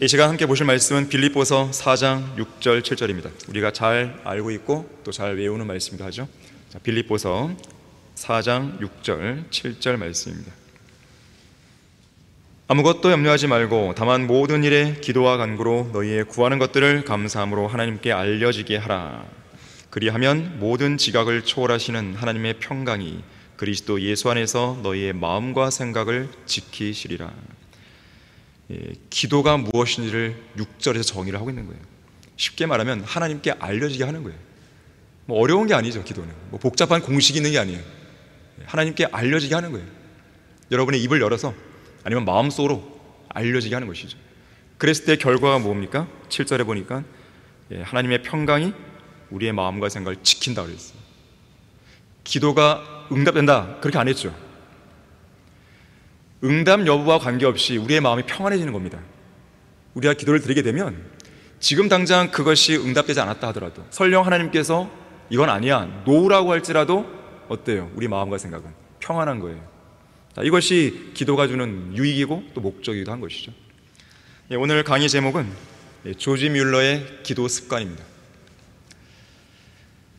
이 시간 함께 보실 말씀은 빌립보서 4장 6절 7절입니다. 우리가 잘 알고 있고 또 잘 외우는 말씀이기도 하죠. 자, 빌립보서 4장 6절 7절 말씀입니다. 아무것도 염려하지 말고 다만 모든 일에 기도와 간구로 너희의 구하는 것들을 감사함으로 하나님께 알려지게 하라. 그리하면 모든 지각을 초월하시는 하나님의 평강이 그리스도 예수 안에서 너희의 마음과 생각을 지키시리라. 기도가 무엇인지를 6절에서 정의를 하고 있는 거예요. 쉽게 말하면 하나님께 알려지게 하는 거예요. 어려운 게 아니죠. 기도는 복잡한 공식이 있는 게 아니에요. 하나님께 알려지게 하는 거예요. 여러분의 입을 열어서 아니면 마음속으로 알려지게 하는 것이죠. 그랬을 때 결과가 뭡니까? 7절에 보니까 하나님의 평강이 우리의 마음과 생각을 지킨다고 그랬어요. 기도가 응답된다 그렇게 안 했죠. 응답 여부와 관계없이 우리의 마음이 평안해지는 겁니다. 우리가 기도를 드리게 되면 지금 당장 그것이 응답되지 않았다 하더라도 설령 하나님께서 이건 아니야 노라고 할지라도 어때요? 우리 마음과 생각은 평안한 거예요. 자, 이것이 기도가 주는 유익이고 또 목적이기도 한 것이죠. 오늘 강의 제목은 조지 뮬러의 기도 습관입니다.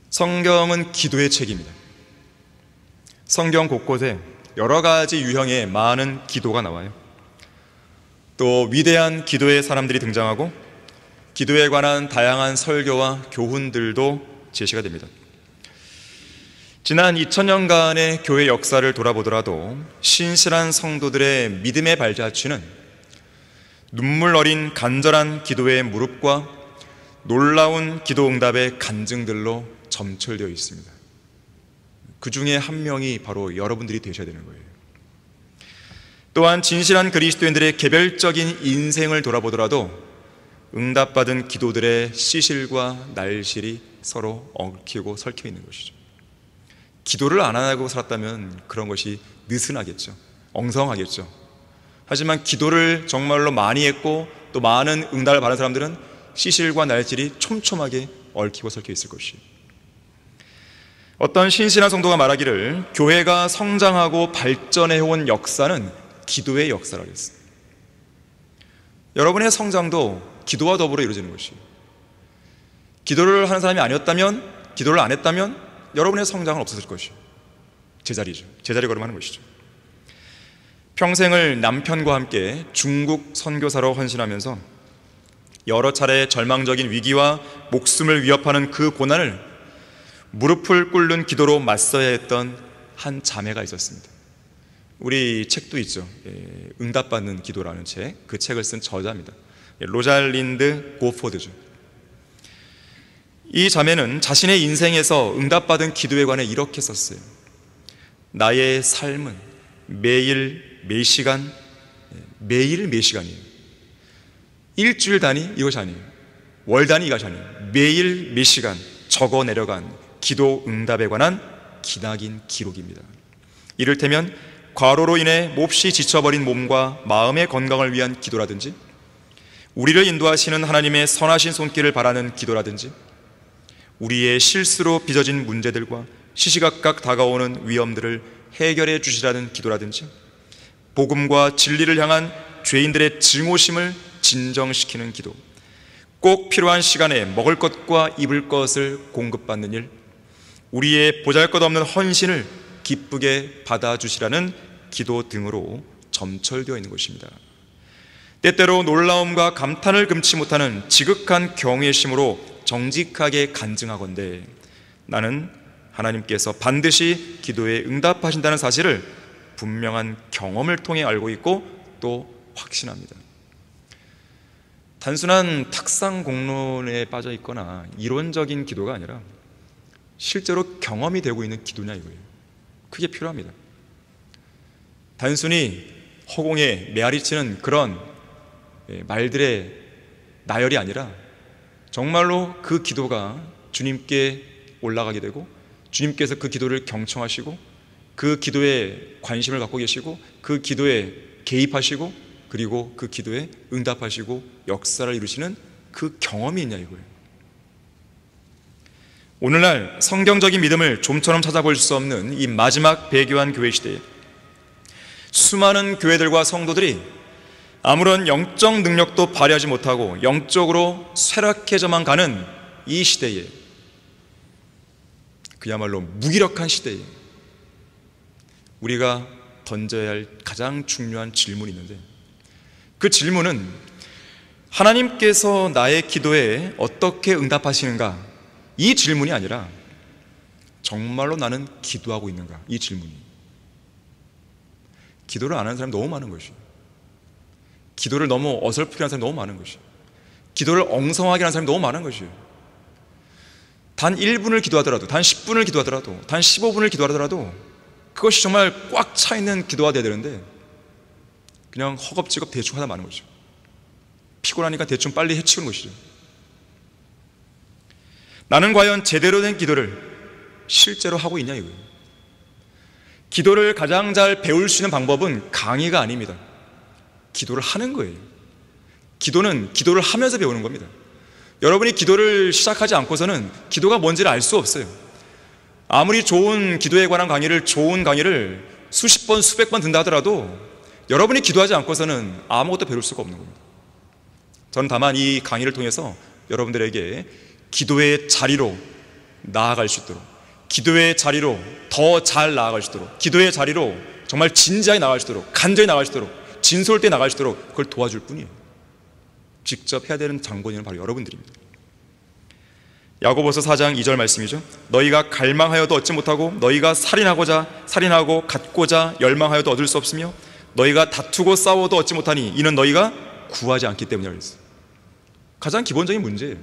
성경은 기도의 책입니다. 성경 곳곳에 여러 가지 유형의 많은 기도가 나와요. 또 위대한 기도의 사람들이 등장하고 기도에 관한 다양한 설교와 교훈들도 제시가 됩니다. 지난 2000년간의 교회 역사를 돌아보더라도 신실한 성도들의 믿음의 발자취는 눈물 어린 간절한 기도의 무릎과 놀라운 기도 응답의 간증들로 점철되어 있습니다. 그 중에 한 명이 바로 여러분들이 되셔야 되는 거예요. 또한 진실한 그리스도인들의 개별적인 인생을 돌아보더라도 응답받은 기도들의 시실과 날실이 서로 얽히고 설켜 있는 것이죠. 기도를 안 하고 살았다면 그런 것이 느슨하겠죠. 엉성하겠죠. 하지만 기도를 정말로 많이 했고 또 많은 응답을 받은 사람들은 시실과 날실이 촘촘하게 얽히고 설켜 있을 것이에요. 어떤 신실한 성도가 말하기를 교회가 성장하고 발전해온 역사는 기도의 역사라고 했어요. 여러분의 성장도 기도와 더불어 이루어지는 것이에요. 기도를 하는 사람이 아니었다면, 기도를 안 했다면 여러분의 성장은 없었을 것이에요. 제자리죠. 제자리 걸음하는 것이죠. 평생을 남편과 함께 중국 선교사로 헌신하면서 여러 차례 절망적인 위기와 목숨을 위협하는 그 고난을 무릎을 꿇는 기도로 맞서야 했던 한 자매가 있었습니다. 우리 책도 있죠. 응답받는 기도라는 책. 그 책을 쓴 저자입니다. 로잘린드 고포드죠. 이 자매는 자신의 인생에서 응답받은 기도에 관해 이렇게 썼어요. 나의 삶은 매일 몇 시간, 매일 몇 시간이에요. 일주일 단위 이것이 아니에요. 월 단위 이것이 아니에요. 매일 몇 시간 적어 내려간 기도 응답에 관한 기나긴 기록입니다. 이를테면 과로로 인해 몹시 지쳐버린 몸과 마음의 건강을 위한 기도라든지, 우리를 인도하시는 하나님의 선하신 손길을 바라는 기도라든지, 우리의 실수로 빚어진 문제들과 시시각각 다가오는 위험들을 해결해 주시라는 기도라든지, 복음과 진리를 향한 죄인들의 증오심을 진정시키는 기도, 꼭 필요한 시간에 먹을 것과 입을 것을 공급받는 일, 우리의 보잘것없는 헌신을 기쁘게 받아주시라는 기도 등으로 점철되어 있는 것입니다. 때때로 놀라움과 감탄을 금치 못하는 지극한 경외의 심으로 정직하게 간증하건대 나는 하나님께서 반드시 기도에 응답하신다는 사실을 분명한 경험을 통해 알고 있고 또 확신합니다. 단순한 탁상 공론에 빠져 있거나 이론적인 기도가 아니라 실제로 경험이 되고 있는 기도냐 이거예요. 그게 필요합니다. 단순히 허공에 메아리치는 그런 말들의 나열이 아니라 정말로 그 기도가 주님께 올라가게 되고 주님께서 그 기도를 경청하시고 그 기도에 관심을 갖고 계시고 그 기도에 개입하시고 그리고 그 기도에 응답하시고 역사를 이루시는 그 경험이 있냐 이거예요. 오늘날 성경적인 믿음을 좀처럼 찾아볼 수 없는 이 마지막 배교한 교회 시대에 수많은 교회들과 성도들이 아무런 영적 능력도 발휘하지 못하고 영적으로 쇠락해져만 가는 이 시대에, 그야말로 무기력한 시대에 우리가 던져야 할 가장 중요한 질문이 있는데, 그 질문은 하나님께서 나의 기도에 어떻게 응답하시는가, 이 질문이 아니라 정말로 나는 기도하고 있는가, 이 질문이. 기도를 안 하는 사람이 너무 많은 것이에요. 기도를 너무 어설프게 하는 사람이 너무 많은 것이에요. 기도를 엉성하게 하는 사람이 너무 많은 것이에요. 단 1분을 기도하더라도, 단 10분을 기도하더라도, 단 15분을 기도하더라도 그것이 정말 꽉 차 있는 기도가 돼야 되는데 그냥 허겁지겁 대충 하다 마는 거죠. 피곤하니까 대충 빨리 해치우는 것이죠. 나는 과연 제대로 된 기도를 실제로 하고 있냐, 이거예요. 기도를 가장 잘 배울 수 있는 방법은 강의가 아닙니다. 기도를 하는 거예요. 기도는 기도를 하면서 배우는 겁니다. 여러분이 기도를 시작하지 않고서는 기도가 뭔지를 알 수 없어요. 아무리 좋은 기도에 관한 강의를, 좋은 강의를 수십 번, 수백 번 듣는다 하더라도 여러분이 기도하지 않고서는 아무것도 배울 수가 없는 겁니다. 저는 다만 이 강의를 통해서 여러분들에게 기도의 자리로 나아갈 수 있도록, 기도의 자리로 더 잘 나아갈 수 있도록, 기도의 자리로 정말 진지하게 나아갈 수 있도록, 간절히 나아갈 수 있도록, 진솔되게 나아갈 수 있도록 그걸 도와줄 뿐이에요. 직접 해야 되는 장본인은 바로 여러분들입니다. 야고보서 4장 2절 말씀이죠. 너희가 갈망하여도 얻지 못하고, 너희가 살인하고 갖고자 열망하여도 얻을 수 없으며, 너희가 다투고 싸워도 얻지 못하니 이는 너희가 구하지 않기 때문이라고 했어요. 가장 기본적인 문제예요.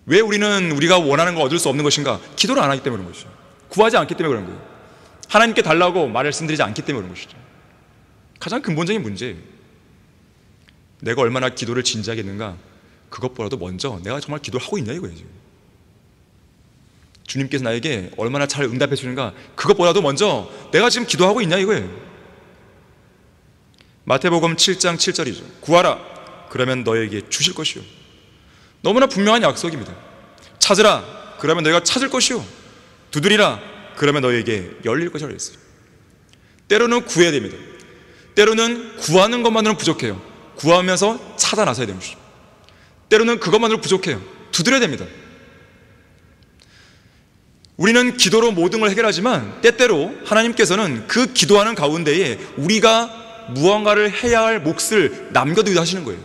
왜 우리는 우리가 원하는 걸 얻을 수 없는 것인가? 기도를 안 하기 때문에 그런 것이죠. 구하지 않기 때문에 그런 거예요. 하나님께 달라고 말씀드리지 않기 때문에 그런 것이죠. 가장 근본적인 문제예요. 내가 얼마나 기도를 진지하게 했는가, 그것보다도 먼저 내가 정말 기도를 하고 있냐, 이거예요. 주님께서 나에게 얼마나 잘 응답해 주는가, 그것보다도 먼저 내가 지금 기도하고 있냐, 이거예요. 마태복음 7장 7절이죠. 구하라, 그러면 너에게 주실 것이요. 너무나 분명한 약속입니다. 찾으라, 그러면 너희가 찾을 것이요. 두드리라, 그러면 너에게 열릴 것이라고 했어요. 때로는 구해야 됩니다. 때로는 구하는 것만으로는 부족해요. 구하면서 찾아 나서야 되는 것이죠. 때로는 그것만으로 부족해요. 두드려야 됩니다. 우리는 기도로 모든 걸 해결하지만 때때로 하나님께서는 그 기도하는 가운데에 우리가 무언가를 해야 할 몫을 남겨두기도 하시는 거예요.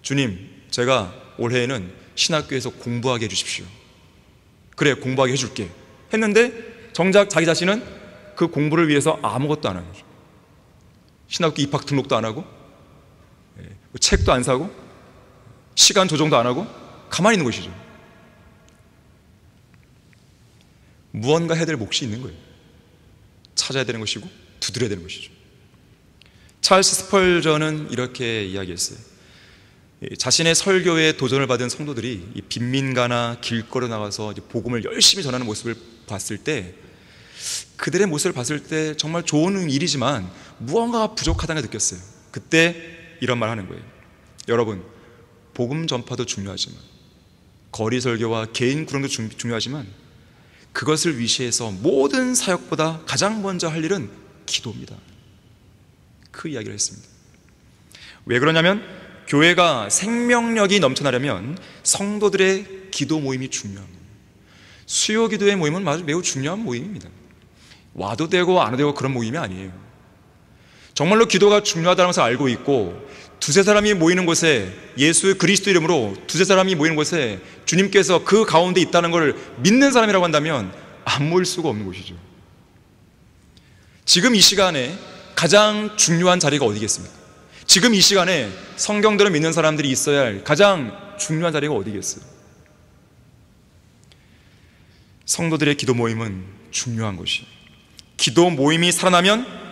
주님, 제가 올해에는 신학교에서 공부하게 해주십시오. 그래, 공부하게 해줄게 했는데 정작 자기 자신은 그 공부를 위해서 아무것도 안 하는 거죠. 신학교 입학 등록도 안 하고, 책도 안 사고, 시간 조정도 안 하고 가만히 있는 것이죠. 무언가 해야 될 몫이 있는 거예요. 찾아야 되는 것이고 두드려야 되는 것이죠. 찰스 스펄전은 이렇게 이야기했어요. 자신의 설교에 도전을 받은 성도들이 이 빈민가나 길거리에 나가서 복음을 열심히 전하는 모습을 봤을 때, 그들의 모습을 봤을 때 정말 좋은 일이지만 무언가가 부족하다는 걸 느꼈어요. 그때 이런 말 하는 거예요. 여러분, 복음 전파도 중요하지만, 거리 설교와 개인 구령도 중요하지만, 그것을 위시해서 모든 사역보다 가장 먼저 할 일은 기도입니다. 그 이야기를 했습니다. 왜 그러냐면 교회가 생명력이 넘쳐나려면 성도들의 기도 모임이 중요합니다. 수요 기도의 모임은 매우 중요한 모임입니다. 와도 되고 안 와도 되고 그런 모임이 아니에요. 정말로 기도가 중요하다는 것을 알고 있고, 두세 사람이 모이는 곳에, 예수 그리스도 이름으로 두세 사람이 모이는 곳에 주님께서 그 가운데 있다는 것을 믿는 사람이라고 한다면 안 모일 수가 없는 곳이죠. 지금 이 시간에 가장 중요한 자리가 어디겠습니까? 지금 이 시간에 성경대로 믿는 사람들이 있어야 할 가장 중요한 자리가 어디겠어요? 성도들의 기도 모임은 중요한 것이에요. 기도 모임이 살아나면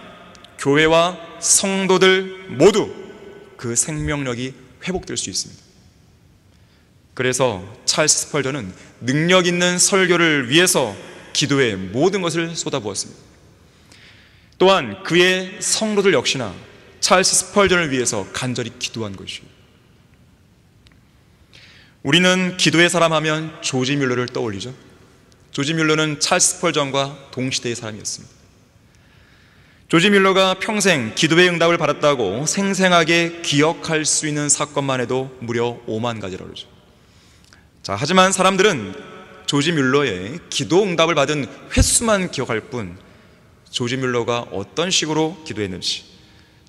교회와 성도들 모두 그 생명력이 회복될 수 있습니다. 그래서 찰스 스펄전은 능력 있는 설교를 위해서 기도에 모든 것을 쏟아부었습니다. 또한 그의 성도들 역시나 찰스 스펄전을 위해서 간절히 기도한 것이에요. 우리는 기도의 사람 하면 조지 뮬러를 떠올리죠. 조지 뮬러는 찰스 스펄전과 동시대의 사람이었습니다. 조지 뮬러가 평생 기도의 응답을 받았다고 생생하게 기억할 수 있는 사건만 해도 무려 5만 가지라고 그러죠. 자, 하지만 사람들은 조지 뮬러의 기도 응답을 받은 횟수만 기억할 뿐 조지 뮬러가 어떤 식으로 기도했는지,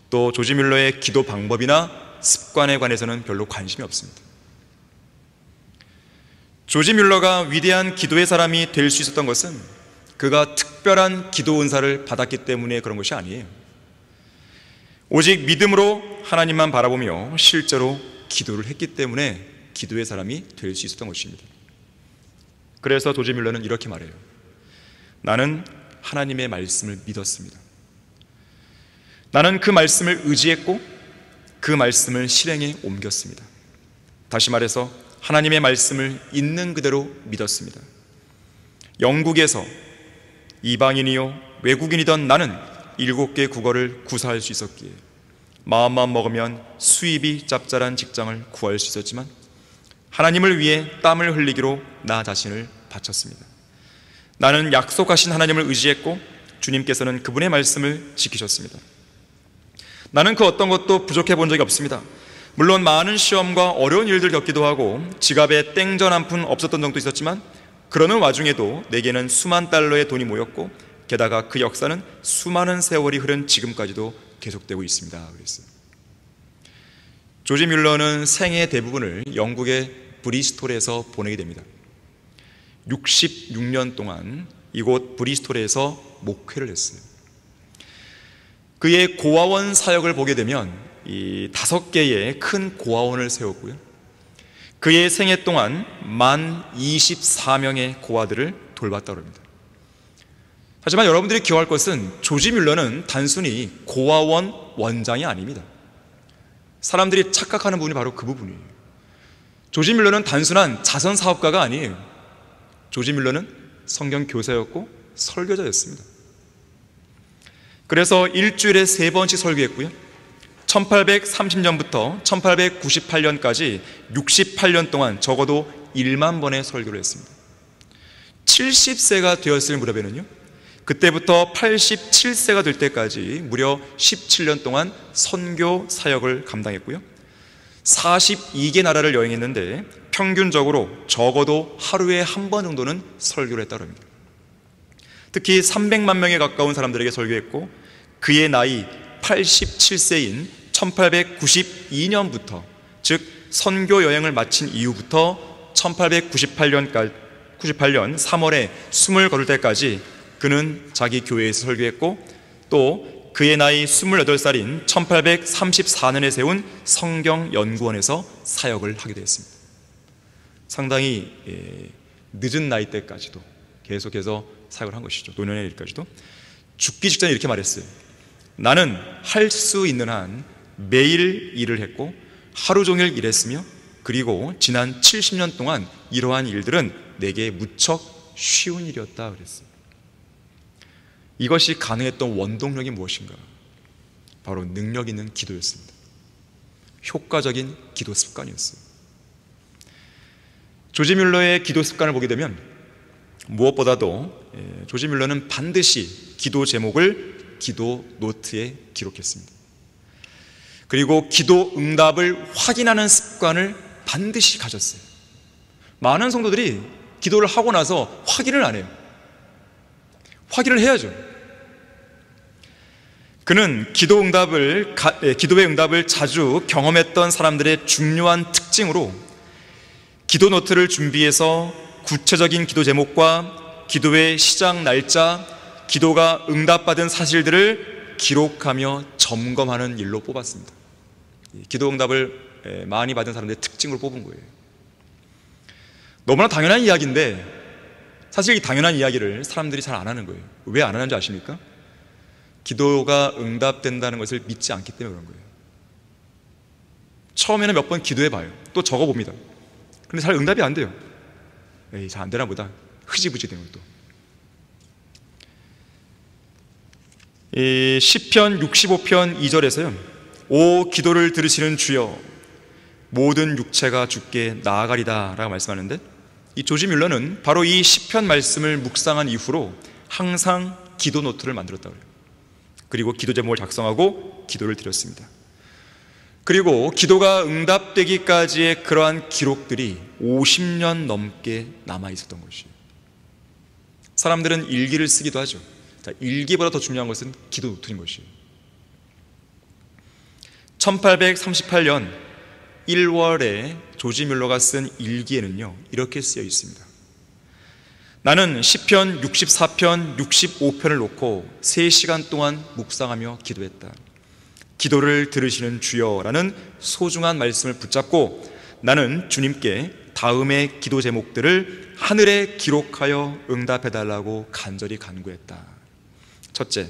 또 조지 뮬러의 기도 방법이나 습관에 관해서는 별로 관심이 없습니다. 조지 뮬러가 위대한 기도의 사람이 될 수 있었던 것은 그가 특별한 기도 은사를 받았기 때문에 그런 것이 아니에요. 오직 믿음으로 하나님만 바라보며 실제로 기도를 했기 때문에 기도의 사람이 될 수 있었던 것입니다. 그래서 조지 뮬러는 이렇게 말해요. 나는 하나님의 말씀을 믿었습니다. 나는 그 말씀을 의지했고 그 말씀을 실행에 옮겼습니다. 다시 말해서 하나님의 말씀을 있는 그대로 믿었습니다. 영국에서 이방인이요 외국인이던 나는 7개 국어를 구사할 수 있었기에 마음만 먹으면 수입이 짭짤한 직장을 구할 수 있었지만 하나님을 위해 땀을 흘리기로 나 자신을 바쳤습니다. 나는 약속하신 하나님을 의지했고 주님께서는 그분의 말씀을 지키셨습니다. 나는 그 어떤 것도 부족해 본 적이 없습니다. 물론 많은 시험과 어려운 일들 겪기도 하고 지갑에 땡전 한 푼 없었던 적도 있었지만 그러는 와중에도 내게는 수만 달러의 돈이 모였고 게다가 그 역사는 수많은 세월이 흐른 지금까지도 계속되고 있습니다. 그랬어요. 조지 뮬러는 생애 대부분을 영국의 브리스톨에서 보내게 됩니다. 66년 동안 이곳 브리스톨에서 목회를 했어요. 그의 고아원 사역을 보게 되면 이 5개의 큰 고아원을 세웠고요. 그의 생애 동안 만 24명의 고아들을 돌봤다고 합니다. 하지만 여러분들이 기억할 것은 조지 뮬러는 단순히 고아원 원장이 아닙니다. 사람들이 착각하는 부분이 바로 그 부분이에요. 조지 뮬러는 단순한 자선 사업가가 아니에요. 조지 뮬러는 성경 교사였고 설교자였습니다. 그래서 일주일에 3번씩 설교했고요. 1830년부터 1898년까지 68년 동안 적어도 1만 번의 설교를 했습니다. 70세가 되었을 무렵에는요, 그때부터 87세가 될 때까지 무려 17년 동안 선교 사역을 감당했고요. 42개 나라를 여행했는데 평균적으로 적어도 하루에 한 번 정도는 설교를 했다고 합니다. 특히 300만 명에 가까운 사람들에게 설교했고 그의 나이 87세인 1892년부터 즉 선교 여행을 마친 이후부터 1898년 3월에 숨을 거둘 때까지 그는 자기 교회에서 설교했고 또 그의 나이 28살인 1834년에 세운 성경연구원에서 사역을 하게 되었습니다. 상당히 늦은 나이 때까지도 계속해서 사역을 한 것이죠. 노년의 일까지도. 죽기 직전에 이렇게 말했어요. 나는 할 수 있는 한 매일 일을 했고 하루 종일 일했으며 그리고 지난 70년 동안 이러한 일들은 내게 무척 쉬운 일이었다 그랬어요. 이것이 가능했던 원동력이 무엇인가? 바로 능력 있는 기도였습니다. 효과적인 기도 습관이었어요. 조지 뮬러의 기도 습관을 보게 되면 무엇보다도 조지 뮬러는 반드시 기도 제목을 기도 노트에 기록했습니다. 그리고 기도 응답을 확인하는 습관을 반드시 가졌어요. 많은 성도들이 기도를 하고 나서 확인을 안 해요. 확인을 해야죠. 그는 기도의 응답을 자주 경험했던 사람들의 중요한 특징으로 기도 노트를 준비해서 구체적인 기도 제목과 기도의 시작 날짜, 기도가 응답받은 사실들을 기록하며 점검하는 일로 뽑았습니다. 기도 응답을 많이 받은 사람들의 특징으로 뽑은 거예요. 너무나 당연한 이야기인데 사실 이 당연한 이야기를 사람들이 잘 안 하는 거예요. 왜 안 하는지 아십니까? 기도가 응답된다는 것을 믿지 않기 때문에 그런 거예요. 처음에는 몇 번 기도해봐요. 또 적어봅니다. 근데 잘 응답이 안 돼요. 에이, 잘 안 되나 보다. 흐지부지 되는 것도. 이 시편 65편 2절에서요. 오 기도를 들으시는 주여 모든 육체가 주께 나아가리다 라고 말씀하는데 이 조지 뮬러는 바로 이 시편 말씀을 묵상한 이후로 항상 기도 노트를 만들었다고 해요. 그리고 기도 제목을 작성하고 기도를 드렸습니다. 그리고 기도가 응답되기까지의 그러한 기록들이 50년 넘게 남아 있었던 것이에요. 사람들은 일기를 쓰기도 하죠. 자, 일기보다 더 중요한 것은 기도 노트인 것이에요. 1838년 1월에 조지 뮬러가 쓴 일기에는요, 이렇게 쓰여 있습니다. 나는 시편 64편, 65편을 놓고 3시간 동안 묵상하며 기도했다. 기도를 들으시는 주여라는 소중한 말씀을 붙잡고 나는 주님께 다음의 기도 제목들을 하늘에 기록하여 응답해달라고 간절히 간구했다. 첫째,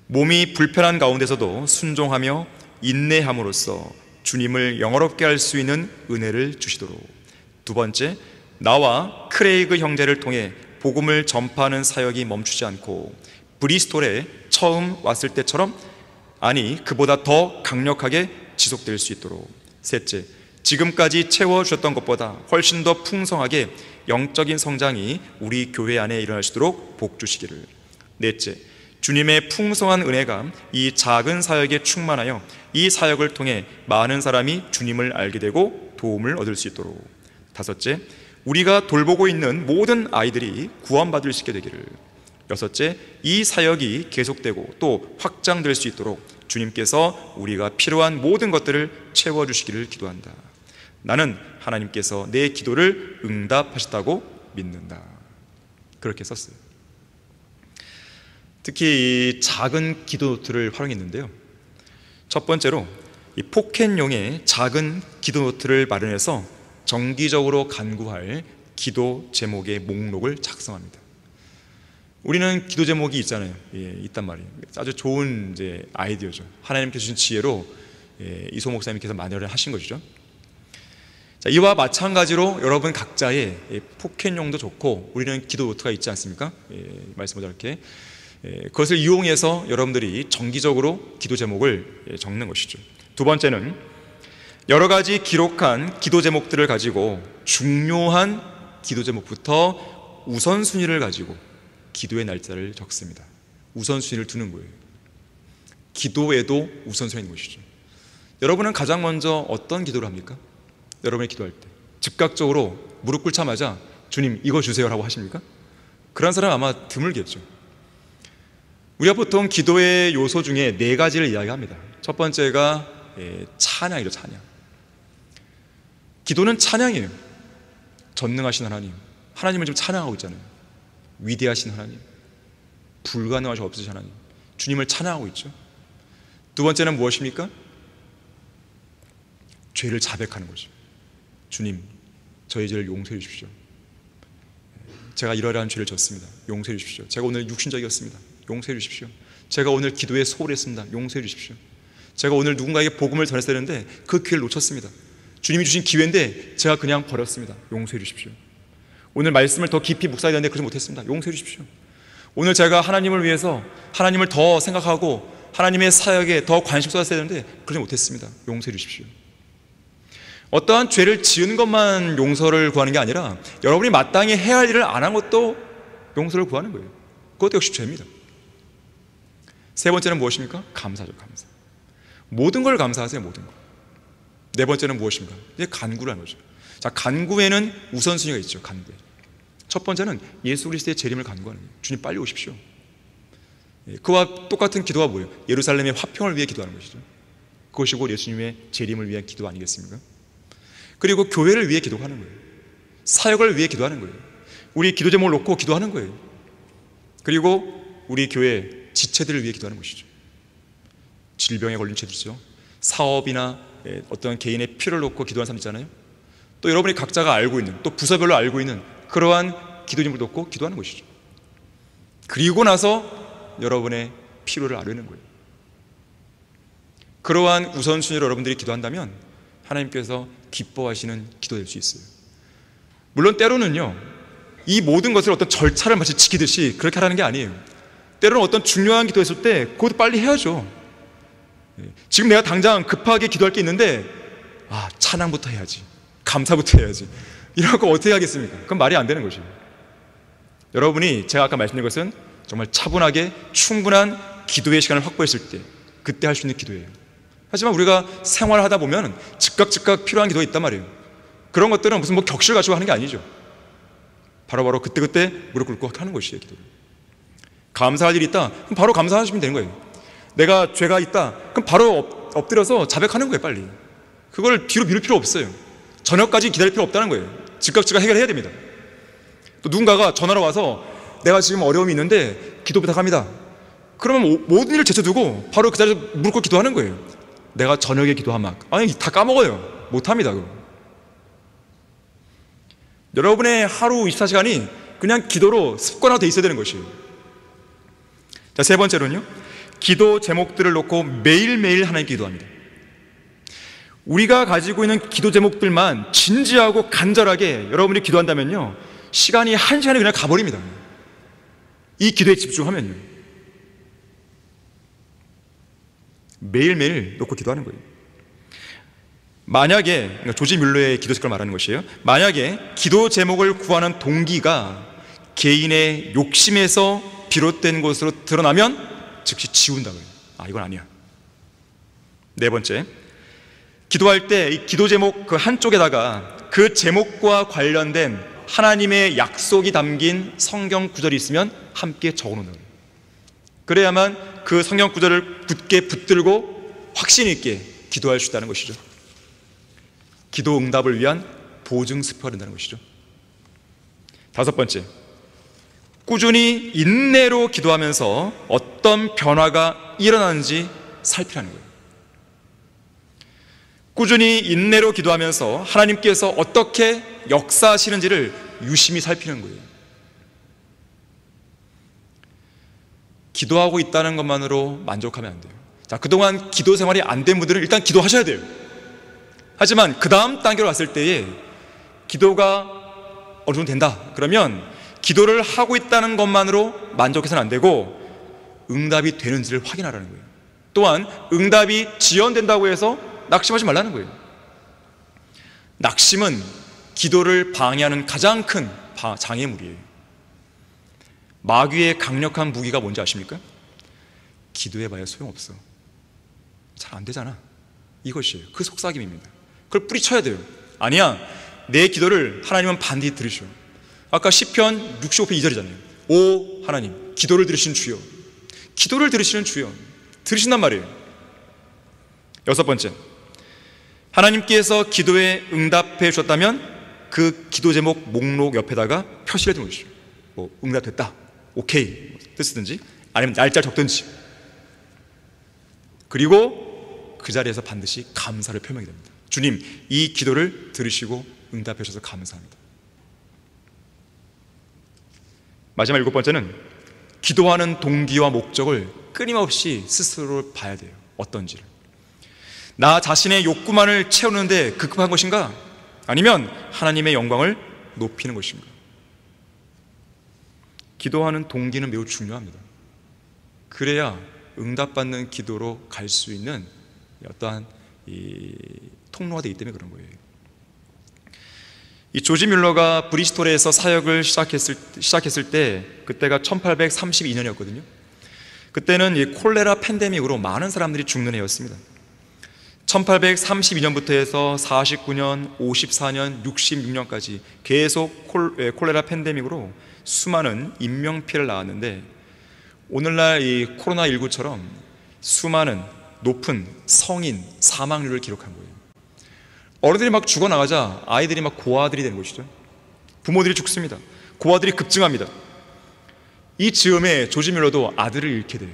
몸이 불편한 가운데서도 순종하며 인내함으로써 주님을 영화롭게 할 수 있는 은혜를 주시도록. 두 번째, 나와 크레이그 형제를 통해 복음을 전파하는 사역이 멈추지 않고 브리스톨에 처음 왔을 때처럼, 아니 그보다 더 강력하게 지속될 수 있도록. 셋째, 지금까지 채워주셨던 것보다 훨씬 더 풍성하게 영적인 성장이 우리 교회 안에 일어날 수 있도록 복 주시기를. 넷째, 주님의 풍성한 은혜가 이 작은 사역에 충만하여 이 사역을 통해 많은 사람이 주님을 알게 되고 도움을 얻을 수 있도록. 다섯째, 우리가 돌보고 있는 모든 아이들이 구원받을 수 있게 되기를. 여섯째, 이 사역이 계속되고 또 확장될 수 있도록 주님께서 우리가 필요한 모든 것들을 채워주시기를 기도한다. 나는 하나님께서 내 기도를 응답하셨다고 믿는다. 그렇게 썼어요. 특히 이 작은 기도 노트를 활용했는데요, 첫 번째로 이 포켓용의 작은 기도 노트를 마련해서 정기적으로 간구할 기도 제목의 목록을 작성합니다. 우리는 기도 제목이 있잖아요. 있단 말이에요. 아주 좋은 이제 아이디어죠. 하나님께서 주신 지혜로 이소 목사님께서 마련하신 것이죠. 자, 이와 마찬가지로 여러분 각자의 포켓용도 좋고 우리는 기도 노트가 있지 않습니까? 말씀보다 이렇게 그것을 이용해서 여러분들이 정기적으로 기도 제목을 적는 것이죠. 두 번째는 여러 가지 기록한 기도 제목들을 가지고 중요한 기도 제목부터 우선순위를 가지고 기도의 날짜를 적습니다. 우선순위를 두는 거예요. 기도에도 우선순위가 있는 것이죠. 여러분은 가장 먼저 어떤 기도를 합니까? 여러분이 기도할 때 즉각적으로 무릎 꿇자마자 주님 이거 주세요라고 하십니까? 그런 사람 아마 드물겠죠. 우리가 보통 기도의 요소 중에 4가지를 이야기합니다. 첫 번째가 찬양이죠. 찬양. 기도는 찬양이에요. 전능하신 하나님, 하나님을 지금 찬양하고 있잖아요. 위대하신 하나님, 불가능하시 없으신 하나님, 주님을 찬양하고 있죠. 두 번째는 무엇입니까? 죄를 자백하는 거죠. 주님, 저희 죄를 용서해 주십시오. 제가 이러이러한 죄를 졌습니다. 용서해 주십시오. 제가 오늘 육신적이었습니다. 용서해 주십시오. 제가 오늘 기도에 소홀했습니다. 용서해 주십시오. 제가 오늘 누군가에게 복음을 전했어야 했는데 그 기회를 놓쳤습니다. 주님이 주신 기회인데 제가 그냥 버렸습니다. 용서해 주십시오. 오늘 말씀을 더 깊이 묵상해야 되는데 그러지 못했습니다. 용서해 주십시오. 오늘 제가 하나님을 위해서 하나님을 더 생각하고 하나님의 사역에 더 관심 쏟았어야 되는데 그러지 못했습니다. 용서해 주십시오. 어떠한 죄를 지은 것만 용서를 구하는 게 아니라 여러분이 마땅히 해야 할 일을 안 한 것도 용서를 구하는 거예요. 그것도 역시 죄입니다. 세 번째는 무엇입니까? 감사죠. 감사. 모든 걸 감사하세요. 모든 거. 네 번째는 무엇입니까? 이제 간구를 하는 거죠. 자, 간구에는 우선순위가 있죠. 간구에. 첫 번째는 예수 그리스도의 재림을 간구하는 거예요. 주님 빨리 오십시오. 그와 똑같은 기도가 뭐예요? 예루살렘의 화평을 위해 기도하는 것이죠. 그것이 곧 예수님의 재림을 위한 기도 아니겠습니까? 그리고 교회를 위해 기도하는 거예요. 사역을 위해 기도하는 거예요. 우리 기도 제목을 놓고 기도하는 거예요. 그리고 우리 교회 지체들을 위해 기도하는 것이죠. 질병에 걸린 지체들이죠. 사업이나 어떤 개인의 필요를 놓고 기도하는 사람 있잖아요. 또 여러분이 각자가 알고 있는, 또 부서별로 알고 있는 그러한 기도 제목을 놓고 기도하는 것이죠. 그리고 나서 여러분의 필요를 아뢰는 거예요. 그러한 우선순위로 여러분들이 기도한다면 하나님께서 기뻐하시는 기도 될 수 있어요. 물론 때로는요, 이 모든 것을 어떤 절차를 마치 지키듯이 그렇게 하라는 게 아니에요. 때로는 어떤 중요한 기도 했을 때 그것도 빨리 해야죠. 지금 내가 당장 급하게 기도할 게 있는데 찬양부터 해야지, 감사부터 해야지, 이런 거 어떻게 하겠습니까? 그건 말이 안 되는 것이에요. 여러분이 제가 아까 말씀드린 것은 정말 차분하게 충분한 기도의 시간을 확보했을 때 그때 할 수 있는 기도예요. 하지만 우리가 생활하다 보면 즉각 필요한 기도가 있단 말이에요. 그런 것들은 무슨 뭐 격식을 가지고 하는 게 아니죠. 바로 그때 무릎 꿇고 하는 것이에요. 기도를. 감사할 일이 있다, 그럼 바로 감사하시면 되는 거예요. 내가 죄가 있다, 그럼 바로 엎드려서 자백하는 거예요. 빨리. 그걸 뒤로 미룰 필요 없어요. 저녁까지 기다릴 필요 없다는 거예요. 즉각 해결해야 됩니다. 또 누군가가 전화로 와서 내가 지금 어려움이 있는데 기도 부탁합니다. 그러면 모든 일을 제쳐두고 바로 그 자리에서 무릎 꿇고 기도하는 거예요. 내가 저녁에 기도하면 아니 다 까먹어요. 못합니다. 그럼. 여러분의 하루 24시간이 그냥 기도로 습관화되어 있어야 되는 것이에요. 자, 세 번째로는요, 기도 제목들을 놓고 매일매일 하나님께 기도합니다. 우리가 가지고 있는 기도 제목들만 진지하고 간절하게 여러분이 기도한다면요, 시간이 한 시간이 그냥 가버립니다. 이 기도에 집중하면요. 매일매일 놓고 기도하는 거예요. 만약에, 그러니까 조지 뮬러의 기도 습관을 말하는 것이에요. 만약에 기도 제목을 구하는 동기가 개인의 욕심에서 비롯된 것으로 드러나면 즉시 지운다고요. 이건 아니야. 네 번째, 기도할 때 이 기도 제목 그 한쪽에다가 그 제목과 관련된 하나님의 약속이 담긴 성경 구절이 있으면 함께 적어놓는 거예요. 그래야만 그 성경 구절을 굳게 붙들고 확신 있게 기도할 수 있다는 것이죠. 기도 응답을 위한 보증 스표가 된다는 것이죠. 다섯 번째, 꾸준히 인내로 기도하면서 어떤 변화가 일어나는지 살피라는 거예요. 꾸준히 인내로 기도하면서 하나님께서 어떻게 역사하시는지를 유심히 살피는 거예요. 기도하고 있다는 것만으로 만족하면 안 돼요. 자, 그동안 기도 생활이 안 된 분들은 일단 기도하셔야 돼요. 하지만 그 다음 단계로 왔을 때에 기도가 어느 정도 된다 그러면 기도를 하고 있다는 것만으로 만족해서는 안 되고 응답이 되는지를 확인하라는 거예요. 또한 응답이 지연된다고 해서 낙심하지 말라는 거예요. 낙심은 기도를 방해하는 가장 큰 장애물이에요. 마귀의 강력한 무기가 뭔지 아십니까? 기도해봐야 소용없어, 잘 안 되잖아, 이것이에요. 그 속삭임입니다. 그걸 뿌리쳐야 돼요. 아니야, 내 기도를 하나님은 반드시 들으셔. 아까 시편 65편 2절이잖아요. 오 하나님, 기도를 들으시는 주여, 기도를 들으시는 주여, 들으신단 말이에요. 여섯 번째, 하나님께서 기도에 응답해 주셨다면 그 기도 제목 목록 옆에다가 표시를 해두는 것이죠. 뭐 응답됐다, 오케이 뜻이든지 아니면 날짜 적든지. 그리고 그 자리에서 반드시 감사를 표명이 됩니다. 주님, 이 기도를 들으시고 응답해 주셔서 감사합니다. 마지막 일곱 번째는 기도하는 동기와 목적을 끊임없이 스스로 봐야 돼요. 어떤지를. 나 자신의 욕구만을 채우는데 급급한 것인가? 아니면 하나님의 영광을 높이는 것인가? 기도하는 동기는 매우 중요합니다. 그래야 응답받는 기도로 갈 수 있는 어떠한 통로가 되기 때문에 그런 거예요. 이 조지 뮬러가 브리스톨에서 사역을 시작했을 때 그때가 1832년이었거든요. 그때는 이 콜레라 팬데믹으로 많은 사람들이 죽는 해였습니다. 1832년부터 해서 49년, 54년, 66년까지 계속 콜레라 팬데믹으로 수많은 인명피해를 낳았는데 오늘날 이 코로나19처럼 수많은 높은 성인 사망률을 기록한 거예요. 어른들이 막 죽어나가자 아이들이 막 고아들이 되는 것이죠. 부모들이 죽습니다. 고아들이 급증합니다. 이 즈음에 조지 뮬러도 아들을 잃게 돼요.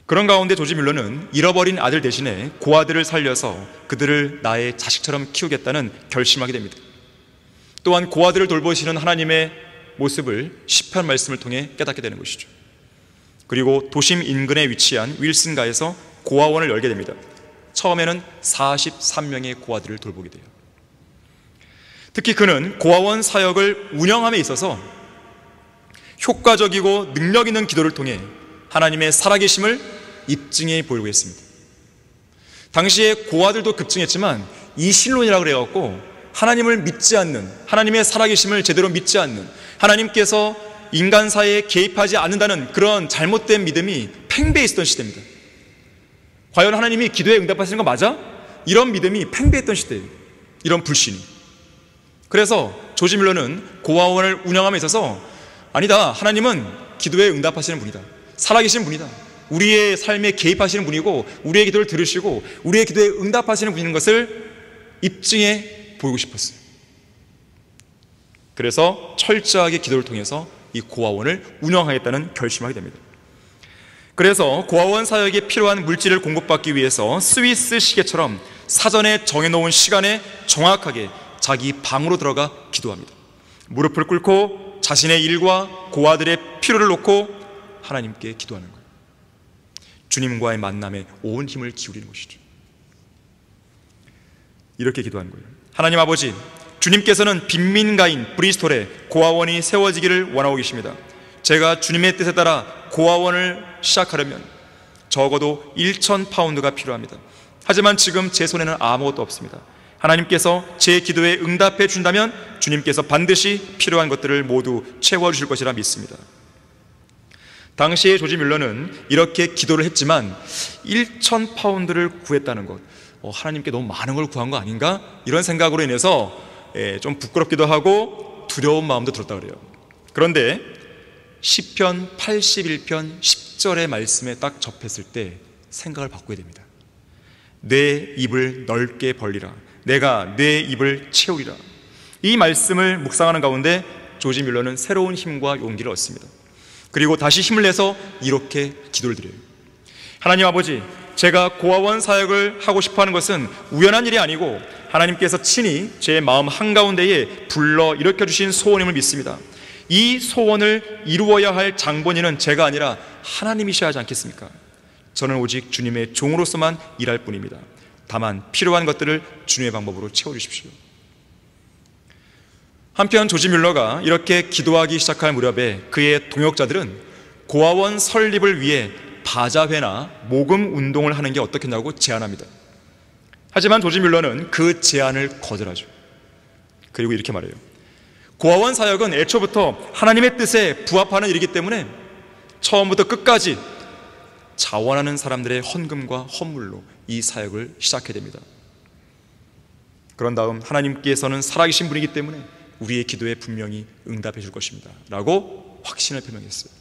그런 가운데 조지 뮬러는 잃어버린 아들 대신에 고아들을 살려서 그들을 나의 자식처럼 키우겠다는 결심하게 됩니다. 또한 고아들을 돌보시는 하나님의 모습을 시편 말씀을 통해 깨닫게 되는 것이죠. 그리고 도심 인근에 위치한 윌슨가에서 고아원을 열게 됩니다. 처음에는 43명의 고아들을 돌보게 돼요. 특히 그는 고아원 사역을 운영함에 있어서 효과적이고 능력 있는 기도를 통해 하나님의 살아계심을 입증해 보이고 했습니다. 당시에 고아들도 급증했지만 이신론이라고 그래갖고 하나님을 믿지 않는, 하나님의 살아계심을 제대로 믿지 않는, 하나님께서 인간 사회에 개입하지 않는다는 그런 잘못된 믿음이 팽배해 있었던 시대입니다. 과연 하나님이 기도에 응답하시는 거 맞아? 이런 믿음이 팽배했던 시대예요. 이런 불신이. 그래서 조지 밀러는 고아원을 응함에 있어서 아니다, 하나님은 기도에 응답하시는 분이다, 살아계신 분이다, 우리의 삶에 개입하시는 분이고 우리의 기도를 들으시고 우리의 기도에 응답하시는 분인 것을 입증해 보이고 싶었어요. 그래서 철저하게 기도를 통해서 이 고아원을 운영하겠다는 결심을 하게 됩니다. 그래서 고아원 사역에 필요한 물질을 공급받기 위해서 스위스 시계처럼 사전에 정해놓은 시간에 정확하게 자기 방으로 들어가 기도합니다. 무릎을 꿇고 자신의 일과 고아들의 필요를 놓고 하나님께 기도하는 거예요. 주님과의 만남에 온 힘을 기울이는 것이죠. 이렇게 기도하는 거예요. 하나님 아버지, 주님께서는 빈민가인 브리스톨에 고아원이 세워지기를 원하고 계십니다. 제가 주님의 뜻에 따라 고아원을 시작하려면 적어도 1,000파운드가 필요합니다. 하지만 지금 제 손에는 아무것도 없습니다. 하나님께서 제 기도에 응답해 준다면 주님께서 반드시 필요한 것들을 모두 채워주실 것이라 믿습니다. 당시에 조지 밀러는 이렇게 기도를 했지만 1,000파운드를 구했다는 것, 하나님께 너무 많은 걸 구한 거 아닌가? 이런 생각으로 인해서 좀 부끄럽기도 하고 두려운 마음도 들었다 그래요. 그런데 시편 81편 10절의 말씀에 딱 접했을 때 생각을 바꾸게 됩니다. 내 입을 넓게 벌리라, 내가 내 입을 채우리라. 이 말씀을 묵상하는 가운데 조지 밀러는 새로운 힘과 용기를 얻습니다. 그리고 다시 힘을 내서 이렇게 기도를 드려요. 하나님 아버지, 제가 고아원 사역을 하고 싶어하는 것은 우연한 일이 아니고 하나님께서 친히 제 마음 한가운데에 불러 일으켜주신 소원임을 믿습니다. 이 소원을 이루어야 할 장본인은 제가 아니라 하나님이셔야 하지 않겠습니까? 저는 오직 주님의 종으로서만 일할 뿐입니다. 다만 필요한 것들을 주님의 방법으로 채워주십시오. 한편 조지 밀러가 이렇게 기도하기 시작할 무렵에 그의 동역자들은 고아원 설립을 위해 바자회나 모금 운동을 하는 게 어떻겠냐고 제안합니다. 하지만 조지 밀러는 그 제안을 거절하죠. 그리고 이렇게 말해요. 고아원 사역은 애초부터 하나님의 뜻에 부합하는 일이기 때문에 처음부터 끝까지 자원하는 사람들의 헌금과 헌물로 이 사역을 시작해야 됩니다. 그런 다음 하나님께서는 살아계신 분이기 때문에 우리의 기도에 분명히 응답해 줄 것입니다 라고 확신을 표명했어요.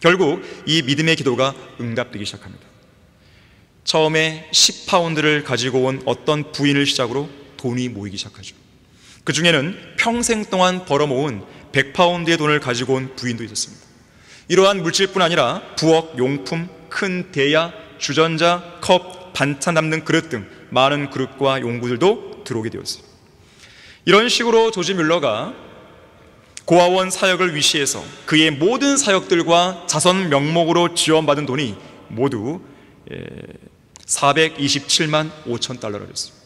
결국 이 믿음의 기도가 응답되기 시작합니다. 처음에 10파운드를 가지고 온 어떤 부인을 시작으로 돈이 모이기 시작하죠. 그 중에는 평생 동안 벌어모은 100파운드의 돈을 가지고 온 부인도 있었습니다. 이러한 물질뿐 아니라 부엌 용품, 큰 대야, 주전자, 컵, 반찬 담는 그릇 등 많은 그릇과 용구들도 들어오게 되었어요. 이런 식으로 조지 밀러가 고아원 사역을 위시해서 그의 모든 사역들과 자선 명목으로 지원받은 돈이 모두 427만 5천 달러였습니다.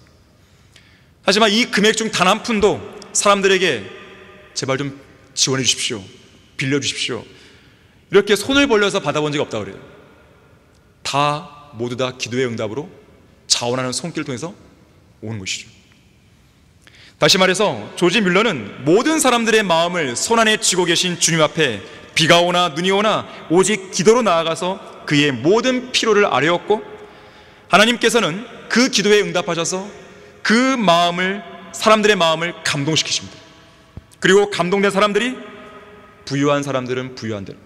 하지만 이 금액 중 단 한 푼도 사람들에게 제발 좀 지원해 주십시오, 빌려주십시오, 이렇게 손을 벌려서 받아본 적이 없다고 그래요. 모두 다 기도의 응답으로 자원하는 손길을 통해서 온 것이죠. 다시 말해서 조지 밀러는 모든 사람들의 마음을 손안에 쥐고 계신 주님 앞에 비가 오나 눈이 오나 오직 기도로 나아가서 그의 모든 필요를 아뢰었고, 하나님께서는 그 기도에 응답하셔서 그 마음을, 사람들의 마음을 감동시키십니다. 그리고 감동된 사람들이, 부유한 사람들은 부유한 대로,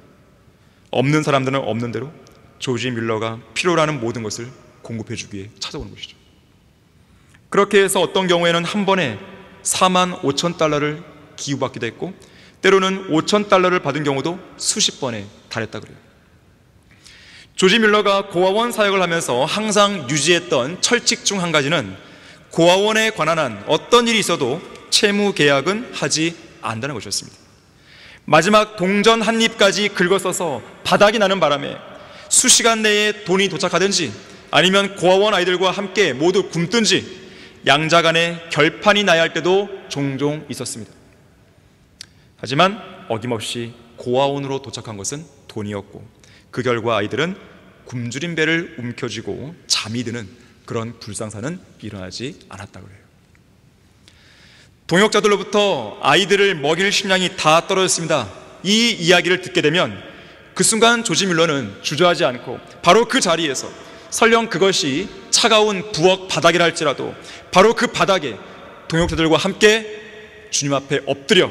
없는 사람들은 없는 대로 조지 밀러가 필요로 하는 모든 것을 공급해 주기 위해 찾아오는 것이죠. 그렇게 해서 어떤 경우에는 한 번에 4만 5천 달러를 기부받기도 했고, 때로는 5천 달러를 받은 경우도 수십 번에 달했다 그래요. 조지 밀러가 고아원 사역을 하면서 항상 유지했던 철칙 중 한 가지는 고아원에 관한 한 어떤 일이 있어도 채무 계약은 하지 않는다는 것이었습니다. 마지막 동전 한 입까지 긁어써서 바닥이 나는 바람에 수시간 내에 돈이 도착하든지 아니면 고아원 아이들과 함께 모두 굶든지 양자 간에 결판이 나야 할 때도 종종 있었습니다. 하지만 어김없이 고아원으로 도착한 것은 돈이었고, 그 결과 아이들은 굶주린 배를 움켜쥐고 잠이 드는 그런 불상사는 일어나지 않았다고 해요. 동역자들로부터 아이들을 먹일 식량이 다 떨어졌습니다, 이 이야기를 듣게 되면 그 순간 조지 뮬러는 주저하지 않고 바로 그 자리에서 설령 그것이 차가운 부엌 바닥이라 할지라도 바로 그 바닥에 동역자들과 함께 주님 앞에 엎드려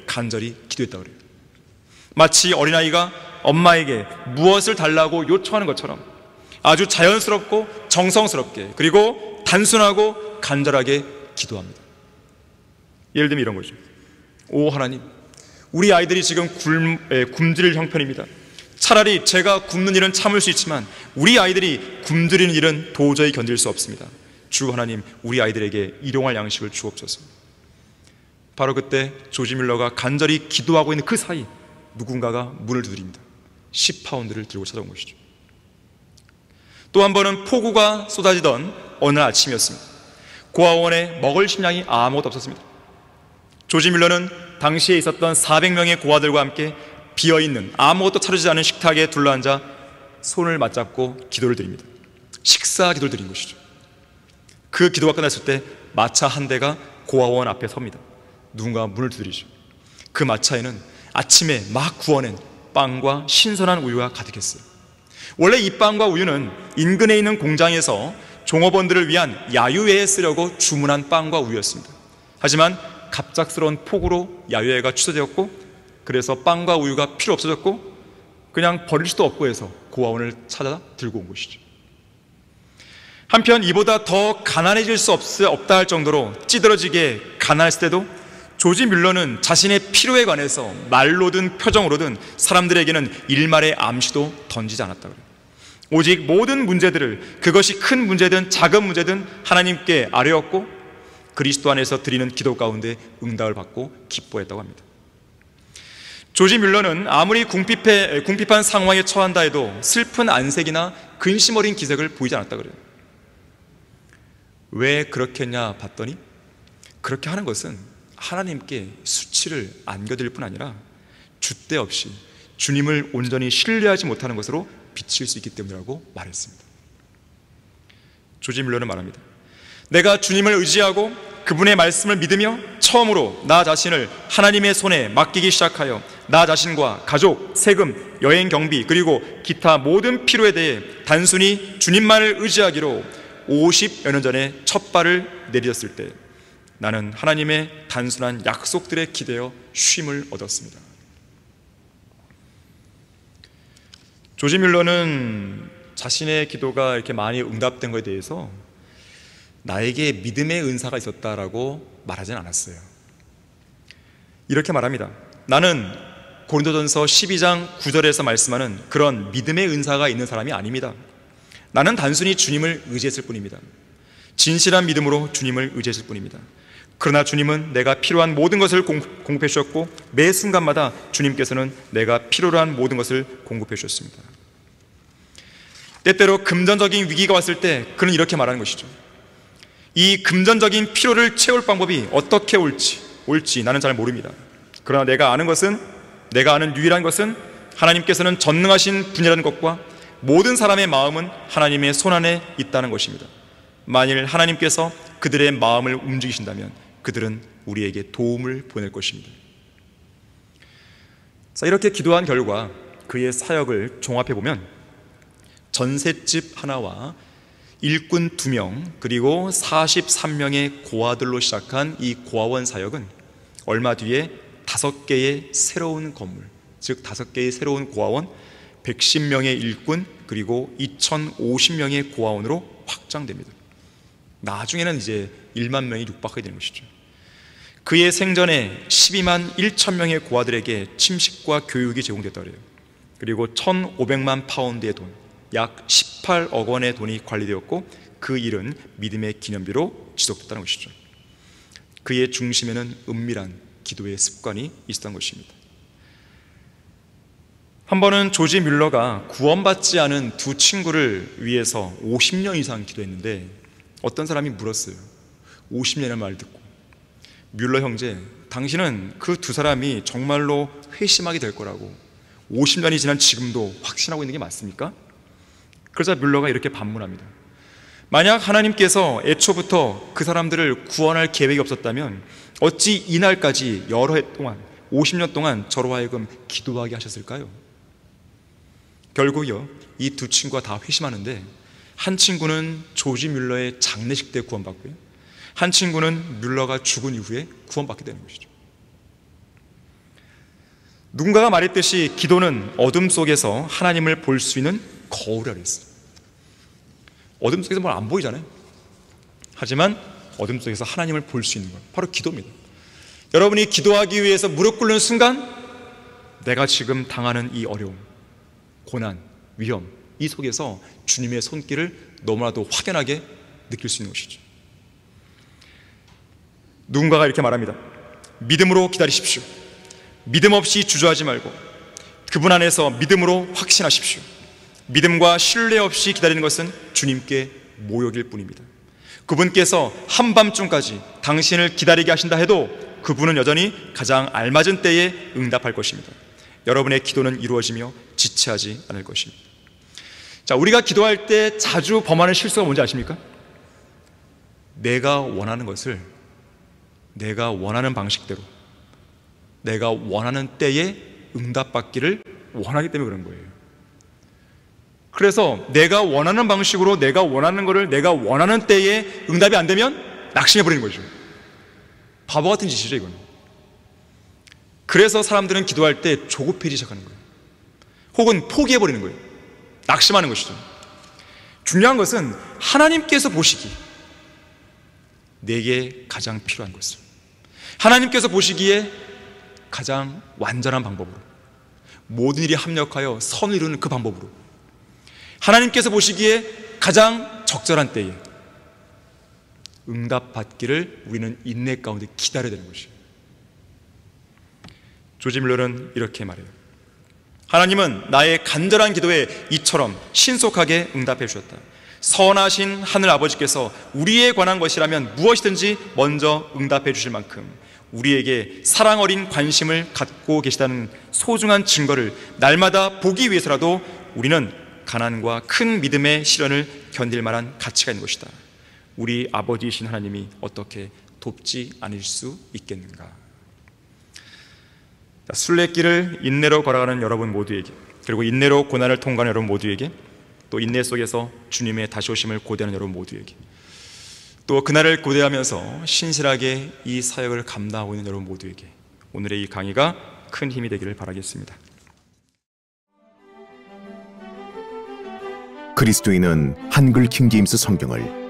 간절히 기도했다고 그래요. 마치 어린아이가 엄마에게 무엇을 달라고 요청하는 것처럼 아주 자연스럽고 정성스럽게 그리고 단순하고 간절하게 기도합니다. 예를 들면 이런 거죠. 오 하나님, 우리 아이들이 지금 굶주릴 형편입니다. 차라리 제가 굶는 일은 참을 수 있지만 우리 아이들이 굶주리는 일은 도저히 견딜 수 없습니다. 주 하나님, 우리 아이들에게 일용할 양식을 주옵소서. 바로 그때 조지 뮬러가 간절히 기도하고 있는 그 사이 누군가가 문을 두드립니다. 10파운드를 들고 찾아온 것이죠. 또 한 번은 폭우가 쏟아지던 어느 아침이었습니다. 고아원에 먹을 식량이 아무것도 없었습니다. 조지 뮬러는 당시에 있었던 400명의 고아들과 함께 비어있는 아무것도 차려지지 않은 식탁에 둘러앉아 손을 맞잡고 기도를 드립니다. 식사 기도를 드린 것이죠. 그 기도가 끝났을 때 마차 한 대가 고아원 앞에 섭니다. 누군가 문을 두드리죠. 그 마차에는 아침에 막 구워낸 빵과 신선한 우유가 가득했어요. 원래 이 빵과 우유는 인근에 있는 공장에서 종업원들을 위한 야유회에 쓰려고 주문한 빵과 우유였습니다. 하지만 갑작스러운 폭우로 야유회가 취소되었고 그래서 빵과 우유가 필요 없어졌고 그냥 버릴 수도 없고 해서 고아원을 찾아 들고 온 것이죠. 한편 이보다 더 가난해질 수 없다 할 정도로 찌들어지게 가난했을 때도 조지 뮬러는 자신의 필요에 관해서 말로든 표정으로든 사람들에게는 일말의 암시도 던지지 않았다 그래요. 오직 모든 문제들을 그것이 큰 문제든 작은 문제든 하나님께 아뢰었고 그리스도 안에서 드리는 기도 가운데 응답을 받고 기뻐했다고 합니다. 조지 뮬러는 아무리 궁핍한 상황에 처한다 해도 슬픈 안색이나 근심 어린 기색을 보이지 않았다 그래요. 왜 그렇게 했냐 봤더니 그렇게 하는 것은 하나님께 수치를 안겨드릴 뿐 아니라 줏대 없이 주님을 온전히 신뢰하지 못하는 것으로 비칠 수 있기 때문이라고 말했습니다. 조지 뮬러는 말합니다. 내가 주님을 의지하고 그분의 말씀을 믿으며 처음으로 나 자신을 하나님의 손에 맡기기 시작하여 나 자신과 가족, 세금, 여행 경비 그리고 기타 모든 필요에 대해 단순히 주님만을 의지하기로 50여 년 전에 첫 발을 내디뎠을 때 나는 하나님의 단순한 약속들에 기대어 쉼을 얻었습니다. 조지 뮬러는 자신의 기도가 이렇게 많이 응답된 것에 대해서 나에게 믿음의 은사가 있었다라고 말하진 않았어요. 이렇게 말합니다. 나는 고린도전서 12장 9절에서 말씀하는 그런 믿음의 은사가 있는 사람이 아닙니다. 나는 단순히 주님을 의지했을 뿐입니다. 진실한 믿음으로 주님을 의지했을 뿐입니다. 그러나 주님은 내가 필요한 모든 것을 공급해 주셨고 매 순간마다 주님께서는 내가 필요로 한 모든 것을 공급해 주셨습니다. 때때로 금전적인 위기가 왔을 때 그는 이렇게 말하는 것이죠. 이 금전적인 필요를 채울 방법이 어떻게 올지 나는 잘 모릅니다. 그러나 내가 아는 유일한 것은 하나님께서는 전능하신 분이라는 것과 모든 사람의 마음은 하나님의 손안에 있다는 것입니다. 만일 하나님께서 그들의 마음을 움직이신다면 그들은 우리에게 도움을 보낼 것입니다. 자, 이렇게 기도한 결과 그의 사역을 종합해보면 전셋집 하나와 일꾼 2명 그리고 43명의 고아들로 시작한 이 고아원 사역은 얼마 뒤에 5개의 새로운 건물, 즉 5개의 새로운 고아원, 110명의 일꾼 그리고 2050명의 고아원으로 확장됩니다. 나중에는 이제 1만 명이 육박하게 되는 것이죠. 그의 생전에 12만 1천 명의 고아들에게 침식과 교육이 제공됐다 그래요. 그리고 1,500만 파운드의 돈, 약 18억 원의 돈이 관리되었고 그 일은 믿음의 기념비로 지속됐다는 것이죠. 그의 중심에는 은밀한 기도의 습관이 있었던 것입니다. 한 번은 조지 뮬러가 구원받지 않은 두 친구를 위해서 50년 이상 기도했는데 어떤 사람이 물었어요. 50년의 말 듣고, 뮬러 형제, 당신은 그 두 사람이 정말로 회심하게 될 거라고 50년이 지난 지금도 확신하고 있는 게 맞습니까? 그러자 뮬러가 이렇게 반문합니다. 만약 하나님께서 애초부터 그 사람들을 구원할 계획이 없었다면 어찌 이날까지 여러 해 동안 50년 동안 저로 하여금 기도하게 하셨을까요? 결국요, 이 두 친구가 다 회심하는데 한 친구는 조지 뮬러의 장례식 때 구원받고요, 한 친구는 뮬러가 죽은 이후에 구원받게 되는 것이죠. 누군가가 말했듯이 기도는 어둠 속에서 하나님을 볼 수 있는 거울이라고 했어요. 어둠 속에서 뭘 안 보이잖아요. 하지만 어둠 속에서 하나님을 볼 수 있는 것, 바로 기도입니다. 여러분이 기도하기 위해서 무릎 꿇는 순간 내가 지금 당하는 이 어려움, 고난, 위험, 이 속에서 주님의 손길을 너무나도 확연하게 느낄 수 있는 것이죠. 누군가가 이렇게 말합니다. 믿음으로 기다리십시오. 믿음 없이 주저하지 말고 그분 안에서 믿음으로 확신하십시오. 믿음과 신뢰 없이 기다리는 것은 주님께 모욕일 뿐입니다. 그분께서 한밤중까지 당신을 기다리게 하신다 해도 그분은 여전히 가장 알맞은 때에 응답할 것입니다. 여러분의 기도는 이루어지며 지체하지 않을 것입니다. 자, 우리가 기도할 때 자주 범하는 실수가 뭔지 아십니까? 내가 원하는 것을 내가 원하는 방식대로 내가 원하는 때에 응답받기를 원하기 때문에 그런 거예요. 그래서 내가 원하는 방식으로 내가 원하는 것을 내가 원하는 때에 응답이 안 되면 낙심해버리는 거죠. 바보 같은 짓이죠, 이건. 그래서 사람들은 기도할 때 조급해지기 시작하는 거예요. 혹은 포기해버리는 거예요. 낙심하는 것이죠. 중요한 것은 하나님께서 보시기 내게 가장 필요한 것을, 하나님께서 보시기에 가장 완전한 방법으로, 모든 일이 합력하여 선을 이루는 그 방법으로, 하나님께서 보시기에 가장 적절한 때에 응답받기를 우리는 인내 가운데 기다려야 되는 것이에요. 조지 뮬러는 이렇게 말해요. 하나님은 나의 간절한 기도에 이처럼 신속하게 응답해 주셨다. 선하신 하늘 아버지께서 우리에 관한 것이라면 무엇이든지 먼저 응답해 주실 만큼 우리에게 사랑 어린 관심을 갖고 계시다는 소중한 증거를 날마다 보기 위해서라도 우리는 가난과 큰 믿음의 시련을 견딜 만한 가치가 있는 것이다. 우리 아버지이신 하나님이 어떻게 돕지 않을 수 있겠는가. 순례길을 인내로 걸어가는 여러분 모두에게, 그리고 인내로 고난을 통과하는 여러분 모두에게, 또 인내 속에서 주님의 다시 오심을 고대하는 여러분 모두에게, 또 그날을 고대하면서 신실하게 이 사역을 감당하고 있는 여러분 모두에게 오늘의 이 강의가 큰 힘이 되기를 바라겠습니다. 그리스도인은 한글 킹제임스 성경을